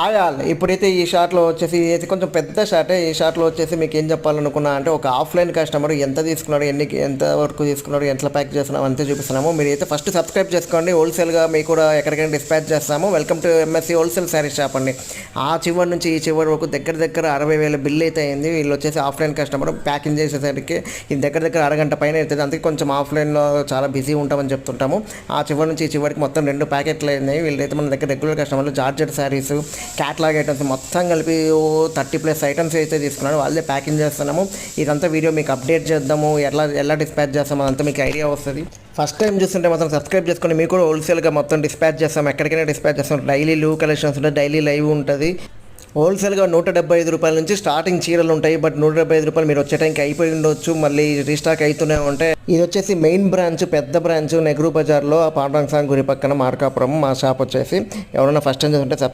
ఆగాలి. ఇప్పుడైతే ఈ షార్ట్లో వచ్చేసి ఇది కొంచెం పెద్ద షార్టే. ఈ షార్ట్లో వచ్చేసి మీకు ఏం చెప్పాలనుకున్నా అంటే ఒక ఆఫ్లైన్ కస్టమర్ ఎంత తీసుకున్నాడు, ఎంత వరకు తీసుకున్నాడు, ఎంత ప్యాక్ చేస్తున్నాం అంతే చూపిస్తున్నాము. మీరు అయితే ఫస్ట్ సబ్స్క్రైబ్ చేసుకోండి. హోల్సేల్గా మీకు కూడా ఎక్కడికైనా డిస్పాచ్ చేస్తాము. Welcome to MSc wholesale sari shop అండి. ఆ చివరి నుంచి ఈ చివరి వరకు దగ్గర 60,000 బిల్ అయితే అయింది. వీళ్ళు వచ్చేసి ఆఫ్లైన్ కస్టమర్ ప్యాకింగ్ చేసేసరికి ఇది దగ్గర అరగంట పైన అవుతుంది. అందుకే కొంచెం ఆఫ్లైన్లో చాలా బిజీ ఉంటామని చెప్తుంటాము. ఆ చివరి నుంచి ఈ చివరికి మొత్తం 2 ప్యాకెట్లు అయినాయి. వీళ్ళైతే మన దగ్గర రెగ్యులర్ కస్టమర్లు జార్జెట్ శారీస్, క్యాట్లాగ్ ఐటమ్స్ మొత్తం కలిపి 30+ ఐటమ్స్ అయితే తీసుకున్నాను. వాళ్ళే ప్యాకింగ్ చేస్తున్నాము. ఇదంతా వీడియో మీకు అప్డేట్ చేద్దాము, ఎలా డిస్పాచ్ చేస్తాము అదంతా మీకు ఐడియా వస్తుంది. ఫస్ట్ టైం చూస్తుంటే మాత్రం సబ్స్క్రైబ్ చేసుకొని మీకు కూడా హోల్సేల్గా మొత్తం డిస్పాచ్ చేస్తాం. ఎక్కడికైనా డిస్పాచ్ చేస్తాం. డైలీ లీవ్ కలెక్షన్స్ ఉంటాయి, డైలీ లైవ్ ఉంటుంది. హోల్సేల్గా 175 రూపాయల నుంచి స్టార్టింగ్ చీరలు ఉంటాయి. బట్ 175 రూపాయలు మీరు వచ్చే టైంకి అయిపోయి ఉండొచ్చు, మళ్ళీ రీస్టాక్ అవుతూనే ఉంటాయి. ఇది వచ్చేసి మెయిన్ బ్రాంచ్, పెద్ద బ్రాంచ్ నెహ్రూ బజార్లో పాండ్రంగ్ సాంగ్ గురి పక్కన మార్కాపురం మా షాప్ వచ్చేసి. ఎవరైనా ఫస్ట్ టైం చూస్తుంటే సబ్స్క్రైబ్